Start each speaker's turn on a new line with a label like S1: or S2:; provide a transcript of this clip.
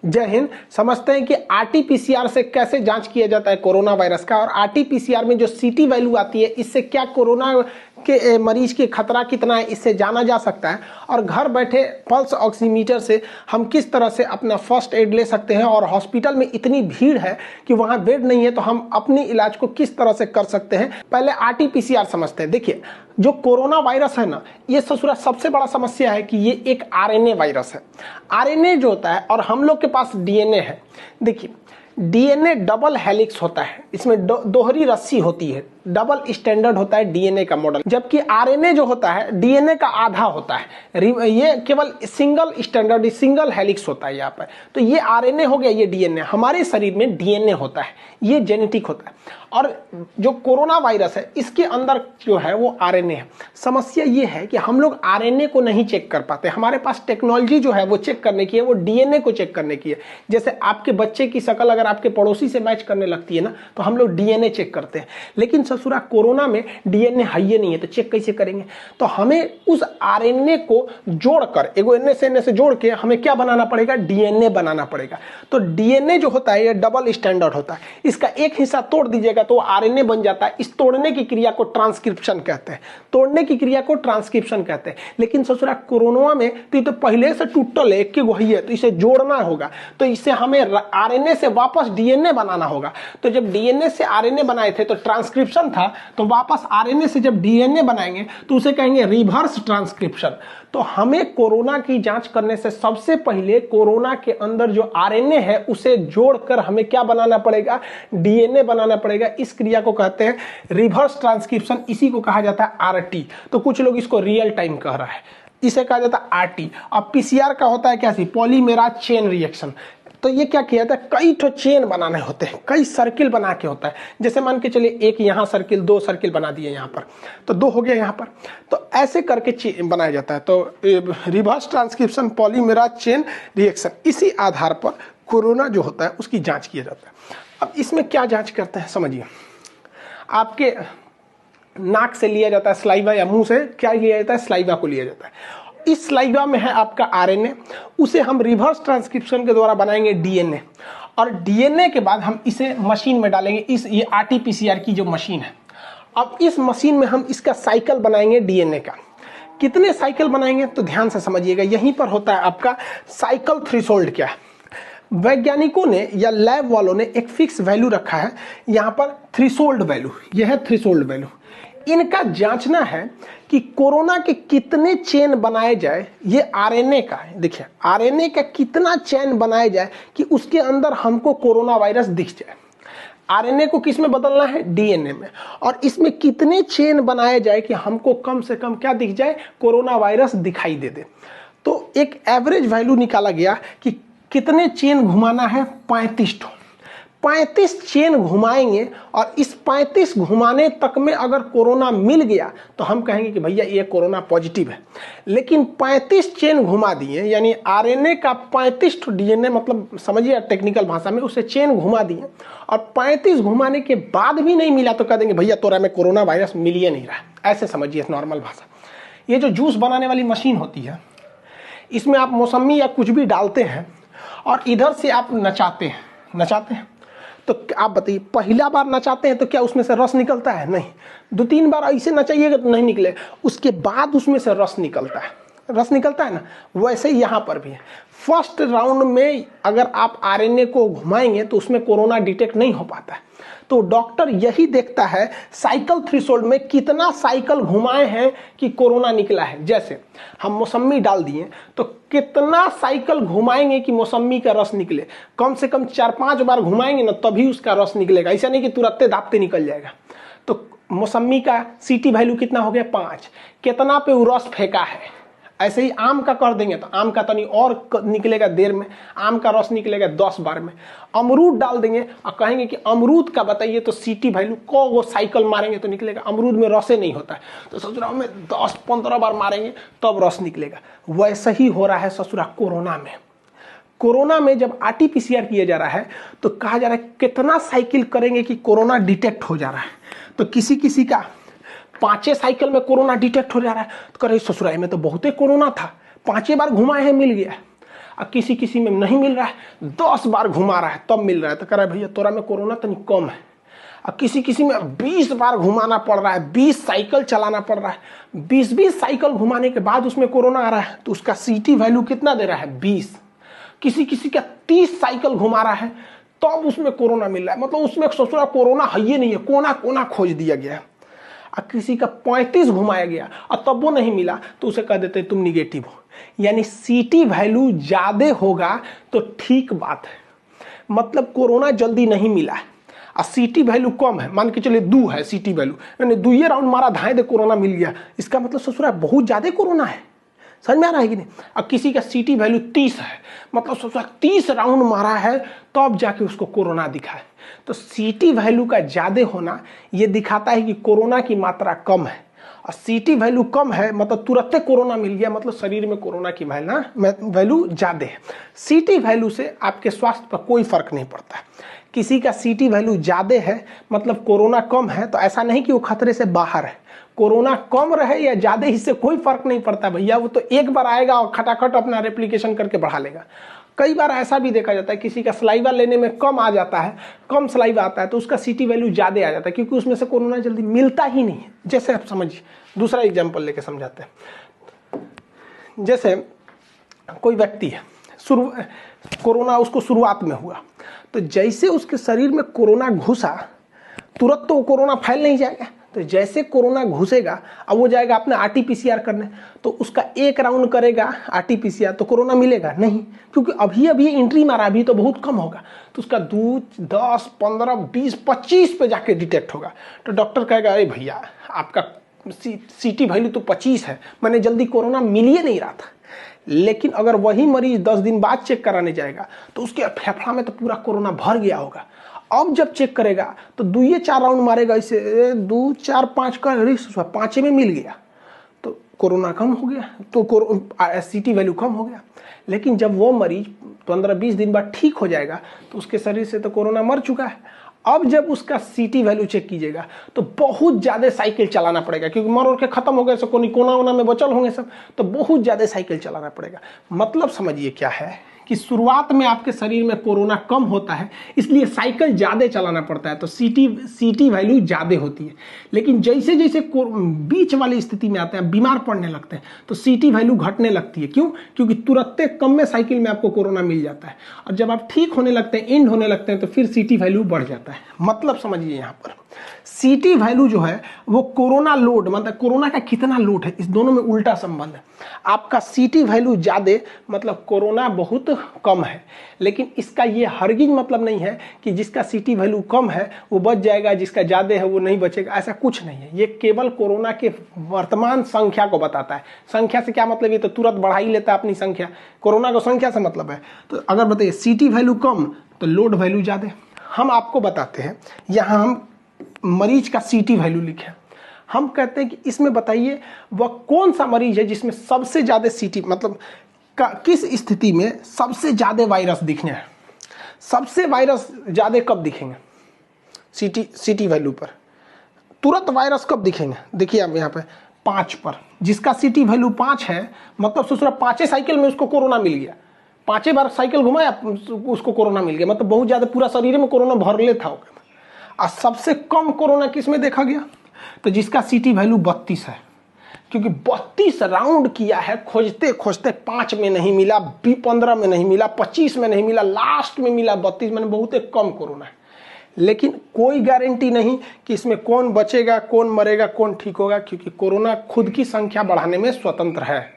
S1: जय हिंद। समझते हैं कि आरटीपीसीआर से कैसे जांच किया जाता है कोरोना वायरस का, और आरटीपीसीआर में जो सीटी वैल्यू आती है इससे क्या कोरोना के मरीज के खतरा कितना है इससे जाना जा सकता है, और घर बैठे पल्स ऑक्सीमीटर से हम किस तरह से अपना फर्स्ट एड ले सकते हैं, और हॉस्पिटल में इतनी भीड़ है कि वहां बेड नहीं है तो हम अपनी इलाज को किस तरह से कर सकते हैं। पहले आरटीपीसीआर समझते हैं। देखिए, जो कोरोना वायरस है ना, ये ससुरा सबसे बड़ा समस्या है कि ये एक आरएनए वायरस है। आरएनए जो होता है और हम लोग के पास डीएनए है। देखिए, डीएनए डबल हेलिक्स होता है, इसमें दोहरी रस्सी होती है, डबल स्टैंडर्ड होता है डीएनए का मॉडल। जबकि आरएनए जो होता है डीएनए का आधा होता है, ये केवल सिंगल स्टैंडर्ड सिंगल हेलिक्स होता है यहाँ पर। तो ये आरएनए हो गया, ये डीएनए। हमारे शरीर में डीएनए होता है, ये जेनेटिक होता है, और जो कोरोना वायरस है इसके अंदर जो है वो आरएनए है। समस्या ये है कि हम लोग आरएनए को नहीं चेक कर पाते। हमारे पास टेक्नोलॉजी जो है वो चेक करने की है, वो डीएनए को चेक करने की है। जैसे आपके बच्चे की शक्ल अगर आपके पड़ोसी से मैच करने लगती है ना, तो हम लोग डीएनए चेक करते हैं। लेकिन ससुरा कोरोना में डीएनए है ही नहीं है, तो चेक कैसे करेंगे? तो हमें उस आरएनए को जोड़कर, एगो एनए से जोड़ के हमें क्या बनाना पड़ेगा? डीएनए बनाना पड़ेगा। तो डीएनए जो होता है ये डबल स्टैंडर्ड होता है। इसका एक हिस्सा तोड़ दीजिएगा तो आरएनए बन जाता है। इस तोड़ने की क्रिया को ट्रांसक्रिप्शन कहते हैं। तोड़ने की क्रिया को ट्रांसक्रिप्शन कहते हैं। लेकिन ससुरा कोरोना में तो ये तो पहले से टूटल है, एक वही है, तो इसे जोड़ना होगा। तो इससे हमें आरएनए से वापस डीएनए बनाना होगा। तो जब डीएनए से आरएनए बनाए थे तो ट्रांसक्रिप्शन था, तो वापस आरएनए से जब डीएनए बनाएंगे तो उसे कहेंगे रिवर्स ट्रांसक्रिप्शन। तो हमें कोरोना की जांच करने से सबसे पहले कोरोना के अंदर जो आरएनए है उसे जोड़कर हमें क्या बनाना पड़ेगा? डीएनए बनाना पड़ेगा। इस क्रिया को कहते हैं रिवर्स ट्रांसक्रिप्शन। इसी को कहा जाता है आरटी। तो कुछ लोग इसको रियल टाइम कह रहा है, इसे कहा जाता है आरटी। अब पीसीआर का होता है क्या? पॉलीमेराज चेन रिएक्शन। तो ये क्या किया जाता है? कई तो चेन बनाने होते हैं, कई सर्किल बना के होता है। जैसे मान के चलिए एक यहाँ सर्किल, दो सर्किल बना दिए यहाँ पर, तो दो हो गया यहाँ पर। तो ऐसे करके चेन बनाया जाता है। तो रिवर्स ट्रांसक्रिप्शन, पॉलीमेराज चेन रिएक्शन, इसी आधार पर कोरोना जो होता है उसकी जांच किया जाता है। अब इसमें क्या जांच करते हैं समझिए। आपके नाक से लिया जाता है स्लाइवा, या मुंह से क्या लिया जाता है? स्लाइवा को लिया जाता है। इस स्लाइवा में है आपका आरएनए, उसे हम रिवर्स ट्रांसक्रिप्शन के द्वारा बनाएंगे डीएनए, और डीएनए के बाद हम इसे मशीन में डालेंगे। ये आरटीपीसीआर की जो मशीन है। अब इस मशीन में हम इसका साइकिल बनाएंगे डीएनए का। कितने साइकिल बनाएंगे तो ध्यान से समझिएगा। यहीं पर होता है आपका साइकिल थ्रेशोल्ड। क्या है? वैज्ञानिकों ने या लैब वालों ने एक फिक्स वैल्यू रखा है यहाँ पर, थ्रेशोल्ड वैल्यू। यह है थ्रेशोल्ड वैल्यू। इनका जांचना है कि कोरोना के कितने चेन बनाए जाए। ये आरएनए का है। देखिए, आरएनए का कितना चेन बनाया जाए कि उसके अंदर हमको कोरोना वायरस दिख जाए। आरएनए को किस में बदलना है? डीएनए में। और इसमें कितने चेन बनाए जाए कि हमको कम से कम क्या दिख जाए? कोरोना वायरस दिखाई दे। तो एक एवरेज वैल्यू निकाला गया कि कितने चेन घुमाना है? 35 चेन घुमाएंगे, और इस 35 घुमाने तक में अगर कोरोना मिल गया तो हम कहेंगे कि भैया ये कोरोना पॉजिटिव है। लेकिन 35 चेन घुमा दिए, यानी आरएनए का 35 डीएनए, मतलब समझिए टेक्निकल भाषा में, उसे चेन घुमा दिए, और 35 घुमाने के बाद भी नहीं मिला तो कह देंगे भैया तोरा में कोरोना वायरस मिल ही नहीं रहा। ऐसे समझिए नॉर्मल भाषा। ये जो जूस बनाने वाली मशीन होती है, इसमें आप मौसमी या कुछ भी डालते हैं और इधर से आप नचाते हैं। तो आप बताइए, पहला बार नचाते हैं तो क्या उसमें से रस निकलता है? नहीं। 2-3 बार ऐसे नचाइएगा तो नहीं निकले, उसके बाद उसमें से रस निकलता है ना। वैसे ही यहाँ पर भी है। फर्स्ट राउंड में अगर आप आरएनए को घुमाएंगे तो उसमें कोरोना डिटेक्ट नहीं हो पाता है। तो डॉक्टर यही देखता है साइकिल थ्रेशोल्ड में कितना साइकिल घुमाए हैं कि कोरोना निकला है। जैसे हम मौसमी डाल दिए तो कितना साइकिल घुमाएंगे कि मौसमी का रस निकले? कम से कम 4-5 बार घुमाएंगे ना, तभी उसका रस निकलेगा। ऐसा नहीं कि तुरंत दाबते निकल जाएगा। तो मौसमी का सीटी वैल्यू कितना हो गया? 5। कितना पे वो रस फेंका है? ऐसे ही आम का कर देंगे तो आम का तनी और निकलेगा देर में, आम का रस निकलेगा 10 बार में। अमरूद डाल देंगे और कहेंगे कि अमरूद का बताइए तो सीटी वैल्यू को वो साइकिल मारेंगे तो निकलेगा। अमरूद में रसे नहीं होता है, तो ससुरा में 10-15 बार मारेंगे तब रस निकलेगा। वैसे ही हो रहा है ससुरा कोरोना में। कोरोना में जब आरटीपीसीआर किया जा रहा है तो कहा जा रहा है कितना साइकिल करेंगे कि कोरोना डिटेक्ट हो जा रहा है। तो किसी का 5 साइकिल में कोरोना डिटेक्ट हो जा रहा है, तो कह रहे ससुराल में तो बहुते कोरोना था, 5 बार घुमाए हैं मिल गया। और किसी किसी में नहीं मिल रहा है, 10 बार घुमा रहा है तब मिल रहा है, तो कह रहा है भैया तोरा में कोरोना तनी कम है। और किसी किसी में 20 बार घुमाना पड़ रहा है, 20 साइकिल चलाना पड़ रहा है, 20 साइकिल घुमाने के बाद उसमें कोरोना आ रहा है, तो उसका सीटी वैल्यू कितना दे रहा है 20। किसी किसी का 30 साइकिल घुमा रहा है तब उसमें कोरोना मिल रहा है, मतलब उसमें सोच रहा कोरोना है ही नहीं है, कोना कोना खोज दिया गया। और किसी का 35 घुमाया गया और तब वो नहीं मिला तो उसे कह देते तुम निगेटिव हो। यानी सीटी वैल्यू ज्यादा होगा तो ठीक बात है, मतलब कोरोना जल्दी नहीं मिला है। और सीटी वैल्यू कम है, मान के चलिए 2 है सीटी वैल्यू, यानी 2 राउंड मारा धाए दे कोरोना मिल गया, इसका मतलब ससुरा बहुत ज्यादा कोरोना है। समझ में आ रहा है कि नहीं। अब किसी का सीटी वैल्यू 30 है, मतलब ससुरा 30 राउंड मारा है तब जाके उसको कोरोना दिखा है। तो सीटी वैल्यू का ज्यादा होना ये दिखाता है कि कोरोना की मात्रा कम है, और सीटी वैल्यू कम है मतलब तुरंत कोरोना मिल गया, मतलब शरीर में कोरोना की वैल्यू ज्यादा है। सीटी वैल्यू से आपके स्वास्थ्य पर कोई फर्क नहीं पड़ता। किसी का सीटी वैल्यू ज्यादा है मतलब कोरोना कम है, तो ऐसा नहीं कि वो खतरे से बाहर है। कोरोना कम रहे या ज्यादा, इससे कोई फर्क नहीं पड़ता भैया, वो तो एक बार आएगा और खटाखट अपना रेप्लिकेशन करके बढ़ा लेगा। कई बार ऐसा भी देखा जाता है किसी का सलाइवा लेने में कम आ जाता है, कम सलाइवा आता है तो उसका सीटी वैल्यू ज्यादा आ जाता है, क्योंकि उसमें से कोरोना जल्दी मिलता ही नहीं है। जैसे आप समझिए, दूसरा एग्जाम्पल लेके समझाते हैं। जैसे कोई व्यक्ति है, कोरोना उसको शुरुआत में हुआ, तो जैसे उसके शरीर में कोरोना घुसा तुरंत तो वो कोरोना फैल नहीं जाएगा, तो जैसे कोरोना घुसेगा अब वो जाएगा अपने आरटीपीसीआर करने, तो उसका 1 राउंड करेगा आरटीपीसीआर तो कोरोना मिलेगा नहीं, क्योंकि अभी अभी एंट्री मारा, अभी तो बहुत कम होगा, तो उसका 2, 10, 15, 20, 25 पे जाके डिटेक्ट होगा। तो डॉक्टर कहेगा अरे भैया आपका सीटी वैल्यू तो 25 है, मैंने जल्दी कोरोना मिल ही नहीं रहा था। लेकिन अगर वही मरीज 10 दिन बाद चेक कराने जाएगा तो उसके फेफड़ा में तो पूरा कोरोना भर गया होगा। अब जब चेक करेगा तो 2-4 राउंड मारेगा, इसे 2, 4, 5 का रिस्क 5 में मिल गया तो कोरोना कम हो गया, तो सीटी वैल्यू कम हो गया। लेकिन जब वो मरीज 15-20 दिन बाद ठीक हो जाएगा तो उसके शरीर से तो कोरोना मर चुका है। अब जब उसका सीटी वैल्यू चेक कीजिएगा तो बहुत ज्यादा साइकिल चलाना पड़ेगा, क्योंकि मर और के खत्म हो गए, सब कोना में बचल होंगे सब, तो बहुत ज्यादा साइकिल चलाना पड़ेगा। मतलब समझिए क्या है कि शुरुआत में आपके शरीर में कोरोना कम होता है, इसलिए साइकिल ज्यादा चलाना पड़ता है, तो सीटी वैल्यू ज्यादा होती है। लेकिन जैसे जैसे बीच वाली स्थिति में आते हैं, बीमार पड़ने लगते हैं, तो सीटी वैल्यू घटने लगती है। क्यों? क्योंकि तुरंत कम में साइकिल में आपको कोरोना मिल जाता है, और जब आप ठीक होने लगते हैं, एंड होने लगते हैं, तो फिर सीटी वैल्यू बढ़ जाता है। मतलब समझिए यहाँ पर सीटी वैल्यू जो है वो कोरोना लोड, मतलब कोरोना का कितना लोड है, इस दोनों में उल्टा संबंध है। आपका सीटी वैल्यू ज्यादा मतलब कोरोना बहुत कम है, लेकिन इसका ये हरगिज मतलब नहीं है कि जिसका सीटी वैल्यू कम है वो बच जाएगा, जिसका ज्यादा है वो नहीं बचेगा, ऐसा कुछ नहीं है। ये केवल कोरोना के वर्तमान संख्या को बताता है। संख्या से क्या मतलब, ये तो तुरंत बढ़ा ही लेता है अपनी संख्या, कोरोना को संख्या से मतलब है। तो अगर बताइए सीटी वैल्यू कम तो लोड वैल्यू ज्यादा। हम आपको बताते हैं, यहाँ हम मरीज का सीटी वैल्यू लिखे, हम कहते हैं कि इसमें बताइए वह कौन सा मरीज है जिसमें सबसे ज्यादा सीटी, मतलब किस स्थिति में सबसे ज्यादा वायरस दिखने हैं। सबसे वायरस ज्यादा कब दिखेंगे? सीटी वैल्यू पर तुरंत वायरस कब दिखेंगे? देखिए आप यहाँ पे 5 पर, जिसका सीटी वैल्यू 5 है मतलब सोच रहा 5 साइकिल में उसको कोरोना मिल गया, 5 बार साइकिल घुमाया उसको कोरोना मिल गया, मतलब बहुत ज्यादा पूरा शरीर में कोरोना भर लेता होगा। और सबसे कम कोरोना किस में देखा गया? तो जिसका सीटी वैल्यू 32 है, क्योंकि 32 राउंड किया है, खोजते खोजते 5 में नहीं मिला, 15 में नहीं मिला, 25 में नहीं मिला, लास्ट में मिला 32 में, बहुत कम कोरोना है। लेकिन कोई गारंटी नहीं कि इसमें कौन बचेगा, कौन मरेगा, कौन ठीक होगा, क्योंकि कोरोना खुद की संख्या बढ़ाने में स्वतंत्र है।